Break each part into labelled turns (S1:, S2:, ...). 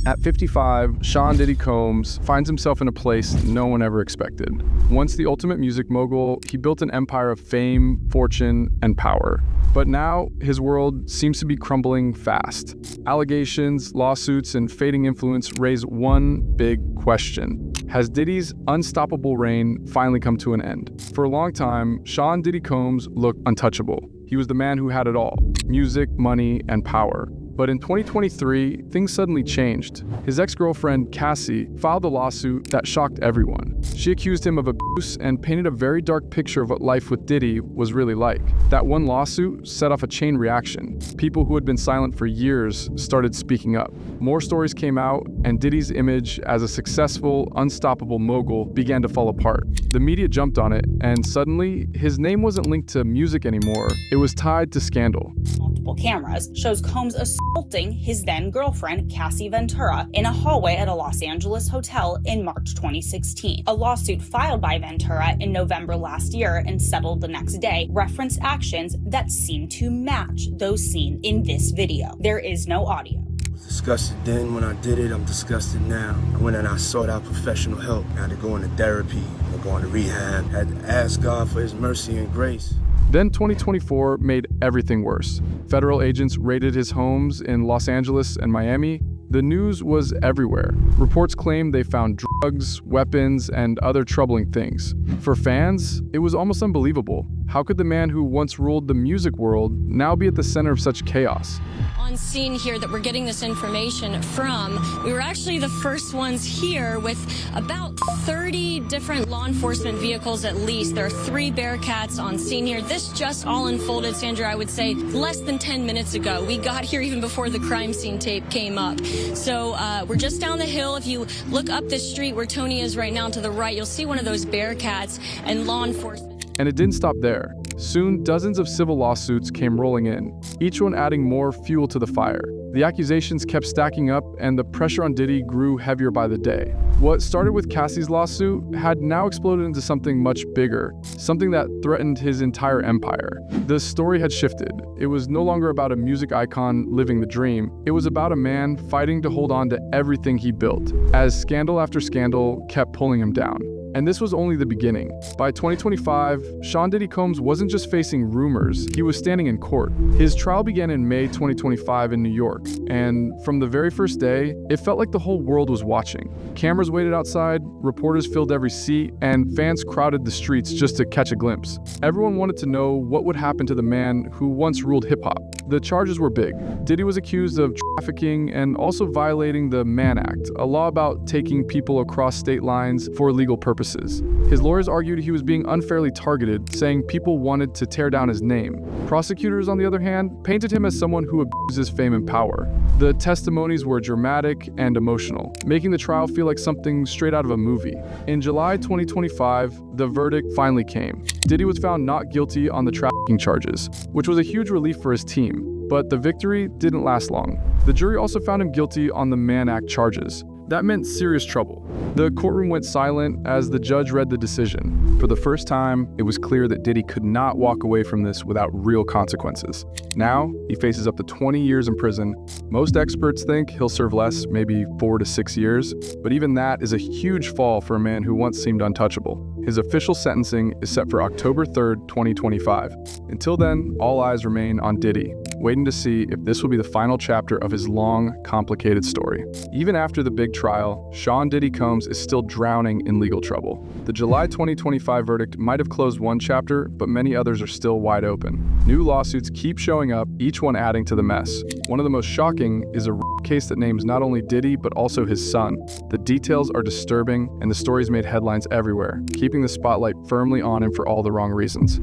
S1: At 55, Sean Diddy Combs finds himself in a place no one ever expected. Once the ultimate music mogul, he built an empire of fame, fortune, and power. But now, his world seems to be crumbling fast. Allegations, lawsuits, and fading influence raise one big question. Has Diddy's unstoppable reign finally come to an end? For a long time, Sean Diddy Combs looked untouchable. He was the man who had it all: music, money, and power. But in 2023, things suddenly changed. His ex-girlfriend, Cassie, filed a lawsuit that shocked everyone. She accused him of abuse and painted a very dark picture of what life with Diddy was really like. That one lawsuit set off a chain reaction. People who had been silent for years started speaking up. More stories came out, and Diddy's image as a successful, unstoppable mogul began to fall apart. The media jumped on it, and suddenly, his name wasn't linked to music anymore. It was tied to scandal.
S2: Multiple cameras shows Combs assaulting his then-girlfriend, Cassie Ventura, in a hallway at a Los Angeles hotel in March 2016. A lawsuit filed by Ventura in November last year and settled the next day referenced actions that seem to match those seen in this video. There is no audio.
S3: Disgusted then when I did it, I'm disgusted now. I went and I sought out professional help. I had to go into therapy, going to rehab, had to ask God for his mercy and grace.
S1: Then 2024 made everything worse. Federal agents raided his homes in Los Angeles and Miami. The news was everywhere. Reports claimed they found drugs, weapons, and other troubling things. For fans, it was almost unbelievable. How could the man who once ruled the music world now be at the center of such chaos?
S4: On scene here that we're getting this information from, we were actually the first ones here with about 30 different law enforcement vehicles at least. There are 3 Bearcats on scene here. This just all unfolded, Sandra, I would say less than 10 minutes ago. We got here even before the crime scene tape came up. So we're just down the hill. If you look up this street where Tony is right now to the right, you'll see one of those Bearcats and law enforcement.
S1: And it didn't stop there. Soon, dozens of civil lawsuits came rolling in, each one adding more fuel to the fire. The accusations kept stacking up, and the pressure on Diddy grew heavier by the day. What started with Cassie's lawsuit had now exploded into something much bigger, something that threatened his entire empire. The story had shifted. It was no longer about a music icon living the dream. It was about a man fighting to hold on to everything he built, as scandal after scandal kept pulling him down. And this was only the beginning. By 2025, Sean Diddy Combs wasn't just facing rumors, he was standing in court. His trial began in May 2025 in New York, and from the very first day, it felt like the whole world was watching. Cameras waited outside, reporters filled every seat, and fans crowded the streets just to catch a glimpse. Everyone wanted to know what would happen to the man who once ruled hip-hop. The charges were big. Diddy was accused of trafficking and also violating the Mann Act, a law about taking people across state lines for illegal purposes. His lawyers argued he was being unfairly targeted, saying people wanted to tear down his name. Prosecutors, on the other hand, painted him as someone who abuses fame and power. The testimonies were dramatic and emotional, making the trial feel like something straight out of a movie. In July 2025, the verdict finally came. Diddy was found not guilty on the trafficking charges, which was a huge relief for his team. But the victory didn't last long. The jury also found him guilty on the Mann Act charges. That meant serious trouble. The courtroom went silent as the judge read the decision. For the first time, it was clear that Diddy could not walk away from this without real consequences. Now, he faces up to 20 years in prison. Most experts think he'll serve less, maybe 4 to 6 years, but even that is a huge fall for a man who once seemed untouchable. His official sentencing is set for October 3rd, 2025. Until then, all eyes remain on Diddy, waiting to see if this will be the final chapter of his long, complicated story. Even after the big trial, Sean Diddy Combs is still drowning in legal trouble. The July 2025 verdict might have closed one chapter, but many others are still wide open. New lawsuits keep showing up, each one adding to the mess. One of the most shocking is a case that names not only Diddy, but also his son. The details are disturbing, and the stories made headlines everywhere, keeping the spotlight firmly on him for all the wrong reasons.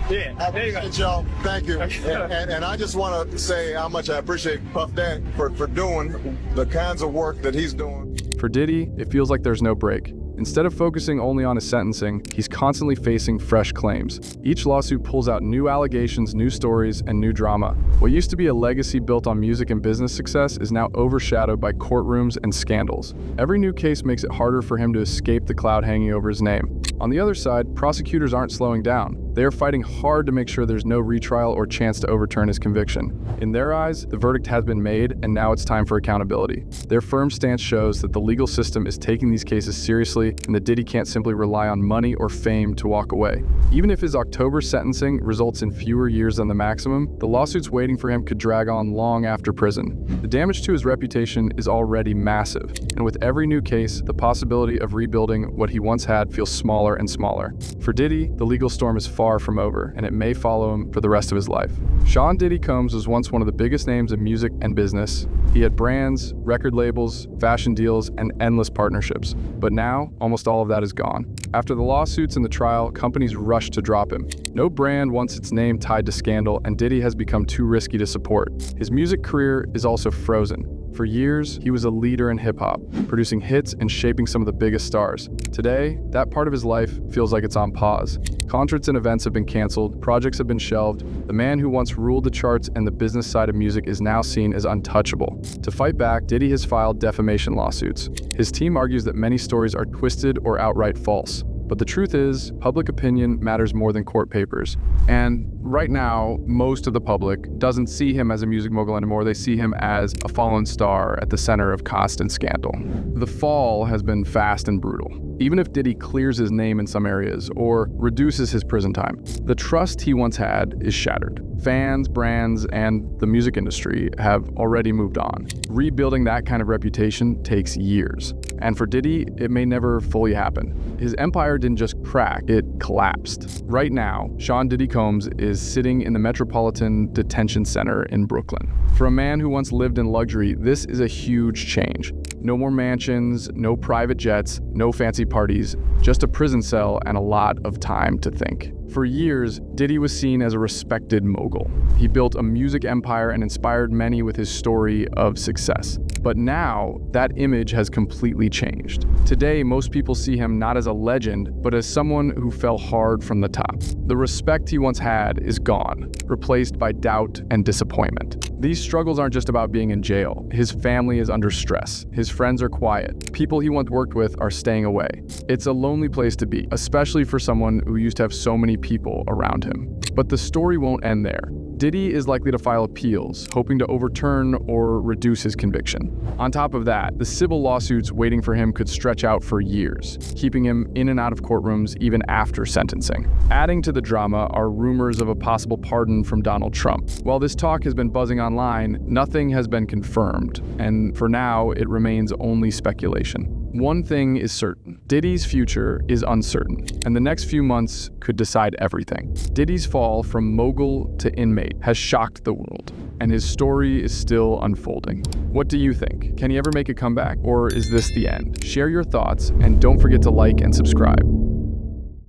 S5: Yeah, there you go. Joe, thank you. And I just want to say how much I appreciate Puff Daddy for doing the kinds of work that he's doing.
S1: For Diddy, it feels like there's no break. Instead of focusing only on his sentencing, he's constantly facing fresh claims. Each lawsuit pulls out new allegations, new stories, and new drama. What used to be a legacy built on music and business success is now overshadowed by courtrooms and scandals. Every new case makes it harder for him to escape the cloud hanging over his name. On the other side, prosecutors aren't slowing down. They are fighting hard to make sure there's no retrial or chance to overturn his conviction. In their eyes, the verdict has been made, and now it's time for accountability. Their firm stance shows that the legal system is taking these cases seriously and that Diddy can't simply rely on money or fame to walk away. Even if his October sentencing results in fewer years than the maximum, the lawsuits waiting for him could drag on long after prison. The damage to his reputation is already massive, and with every new case, the possibility of rebuilding what he once had feels smaller and smaller. For Diddy, the legal storm is far from over, and it may follow him for the rest of his life. Sean Diddy Combs was once one of the biggest names in music and business. He had brands, record labels, fashion deals, and endless partnerships. But now, almost all of that is gone. After the lawsuits and the trial, companies rushed to drop him. No brand wants its name tied to scandal, and Diddy has become too risky to support. His music career is also frozen. For years, he was a leader in hip-hop, producing hits and shaping some of the biggest stars. Today, that part of his life feels like it's on pause. Concerts and events have been canceled, projects have been shelved. The man who once ruled the charts and the business side of music is now seen as untouchable. To fight back, Diddy has filed defamation lawsuits. His team argues that many stories are twisted or outright false. But the truth is, public opinion matters more than court papers. And right now, most of the public doesn't see him as a music mogul anymore. They see him as a fallen star at the center of constant scandal. The fall has been fast and brutal. Even if Diddy clears his name in some areas or reduces his prison time, the trust he once had is shattered. Fans, brands, and the music industry have already moved on. Rebuilding that kind of reputation takes years. And for Diddy, it may never fully happen. His empire didn't just crack, it collapsed. Right now, Sean Diddy Combs is sitting in the Metropolitan Detention Center in Brooklyn. For a man who once lived in luxury, this is a huge change. No more mansions, no private jets, no fancy parties, just a prison cell and a lot of time to think. For years, Diddy was seen as a respected mogul. He built a music empire and inspired many with his story of success. But now, that image has completely changed. Today, most people see him not as a legend, but as someone who fell hard from the top. The respect he once had is gone, replaced by doubt and disappointment. These struggles aren't just about being in jail. His family is under stress. His friends are quiet. People he once worked with are staying away. It's a lonely place to be, especially for someone who used to have so many people around him. But the story won't end there. Diddy is likely to file appeals, hoping to overturn or reduce his conviction. On top of that, the civil lawsuits waiting for him could stretch out for years, keeping him in and out of courtrooms even after sentencing. Adding to the drama are rumors of a possible pardon from Donald Trump. While this talk has been buzzing online, nothing has been confirmed, and for now, it remains only speculation. One thing is certain, Diddy's future is uncertain, and the next few months could decide everything. Diddy's fall from mogul to inmate has shocked the world, and his story is still unfolding. What do you think? Can he ever make a comeback, or is this the end? Share your thoughts, and don't forget to like and subscribe.